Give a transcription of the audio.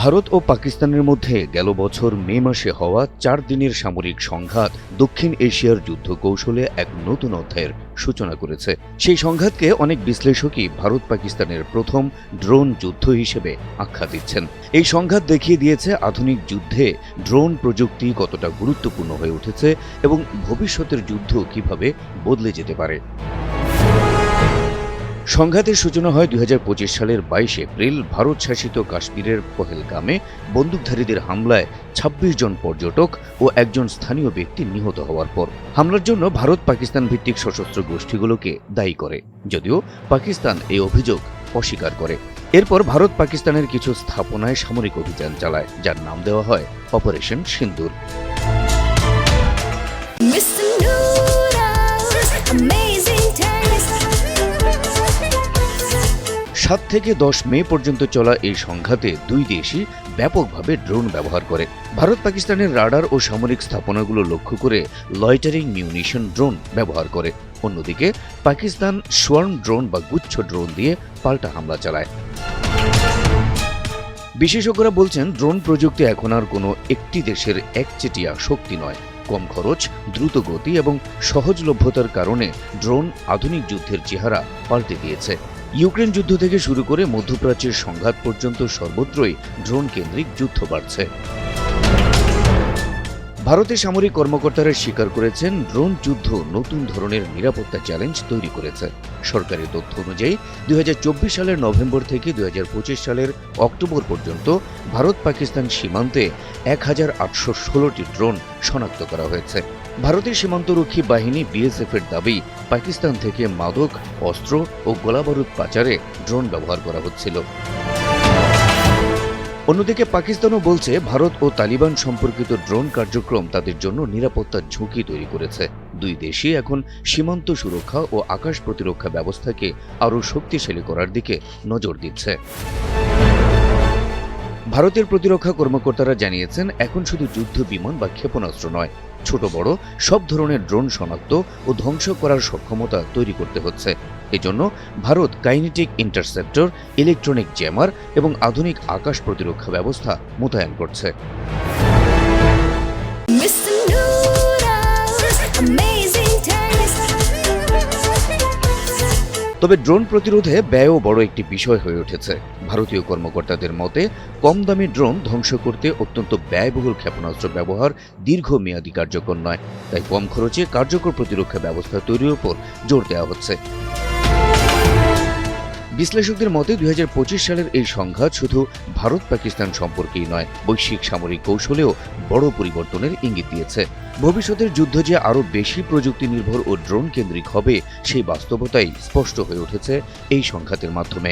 ভারত ও পাকিস্তানের মধ্যে গেল বছর মে মাসে হওয়া 4 দিনের সামরিক সংঘাত দক্ষিণ এশিয়ার যুদ্ধ কৌশলে এক নতুন অধ্যায়ের সূচনা করেছে। সেই সংঘাতকে অনেক বিশ্লেষকই ভারত পাকিস্তানের প্রথম ড্রোন যুদ্ধ হিসেবে আখ্যা দিচ্ছেন। এই সংঘাত দেখিয়ে দিয়েছে আধুনিক যুদ্ধে ড্রোন প্রযুক্তি কতটা গুরুত্বপূর্ণ হয়ে উঠেছে এবং ভবিষ্যতের যুদ্ধ কিভাবে বদলে যেতে পারে। সংঘাতের সূচনা হয় 2025 সালের 22 এপ্রিল ভারত শাসিত কাশ্মীরের পহেলগামে বন্দুকধারীদের হামলায় 26 জন পর্যটক ও একজন স্থানীয় ব্যক্তি নিহত হওয়ার পর। হামলার জন্য ভারত পাকিস্তান ভিত্তিক সশস্ত্র গোষ্ঠীগুলোকে দায়ী করে, যদিও পাকিস্তান এই অভিযোগ অস্বীকার করে। এরপর ভারত পাকিস্তানের কিছু স্থাপনায় সামরিক অভিযান চালায়, যার নাম দেওয়া হয় অপারেশন সিন্দুর। 7 থেকে 10 মে পর্যন্ত চলা এই সংঘাতে দুই দেশই ব্যাপকভাবে ড্রোন ব্যবহার করে। ভারত পাকিস্তানের রাডার ও সামরিক স্থাপনাগুলো লক্ষ্য করে লয়টারিং মিউনিশন ড্রোন ব্যবহার করে। অন্যদিকে পাকিস্তান সোয়ার্ম ড্রোন বা গুচ্ছ ড্রোন দিয়ে পাল্টা হামলা চালায়। বিশেষজ্ঞরা বলছেন, ড্রোন প্রযুক্তি এখন আর কোনো একটি দেশের একচেটিয়া শক্তি নয়। কম খরচ, দ্রুত গতি এবং সহজলভ্যতার কারণে ড্রোন আধুনিক যুদ্ধের চেহারা পাল্টে দিয়েছে। ইউক্রেন যুদ্ধ থেকে শুরু করে মধ্যপ্রাচ্যের সংঘাত পর্যন্ত সর্বত্রই ড্রোন কেন্দ্রিক যুদ্ধ বাড়ছে। ভারতের সামরিক কর্মকর্তারা স্বীকার করেছেন, ড্রোন যুদ্ধ নতুন ধরনের নিরাপত্তা চ্যালেঞ্জ তৈরি করেছে। সরকারি তথ্য অনুযায়ী 2024 সালের নভেম্বর থেকে 2025 সালের অক্টোবর পর্যন্ত ভারত পাকিস্তান সীমান্তে 1816টি ড্রোন শনাক্ত করা হয়েছে। ভারতের সীমান্তরক্ষী বাহিনী BSF এর দাবি, পাকিস্তান থেকে মাদক, অস্ত্র ও গোলাবারুদ পাচারে ড্রোন ব্যবহার করা হচ্ছিল। অন্যদিকে পাকিস্তানও বলছে, ভারত ও তালিবান সম্পর্কিত ড্রোন কার্যক্রম তাদের জন্য নিরাপত্তার ঝুঁকি তৈরি করেছে। দুই দেশই এখন সীমান্ত সুরক্ষা ও আকাশ প্রতিরক্ষা ব্যবস্থাকে আরও শক্তিশালী করার দিকে নজর দিচ্ছে। ভারতের প্রতিরক্ষা কর্মকর্তারা জানিয়েছেন, এখন শুধু যুদ্ধ বিমান বা ক্ষেপণাস্ত্র নয়, ছোট বড় সব ধরনের ড্রোন শনাক্ত ও ধ্বংস করার সক্ষমতা তৈরি করতে হচ্ছে। এজন্য Bharat kinetic interceptor, electronic jammer এবং আধুনিক আকাশ প্রতিরক্ষা ব্যবস্থা মোতায়েন করছে। তবে ড্রোন প্রতিরোধে ব্যয়ও বড় একটি বিষয় হয়ে উঠেছে। ভারতীয় কর্মকর্তাদের মতে, কম দামি ড্রোন ধ্বংস করতে অত্যন্ত ব্যয়বহুল ক্ষেপণাস্ত্র ব্যবহার দীর্ঘমেয়াদী কার্যকর নয়। তাই কম খরচে কার্যকর প্রতিরক্ষা ব্যবস্থা তৈরির উপর জোর দেওয়া হচ্ছে। বিশ্লেষকদের মতে 2025 সালের এই সংঘাত শুধু ভারত পাকিস্তান সম্পর্কেই নয়, বৈশ্বিক সামরিক কৌশলেও বড় পরিবর্তনের ইঙ্গিত দিয়েছে। ভবিষ্যতের যুদ্ধ যে আরও বেশি প্রযুক্তি নির্ভর ও ড্রোন কেন্দ্রিক হবে, সেই বাস্তবতাই স্পষ্ট হয়ে উঠেছে এই সংঘাতের মাধ্যমে।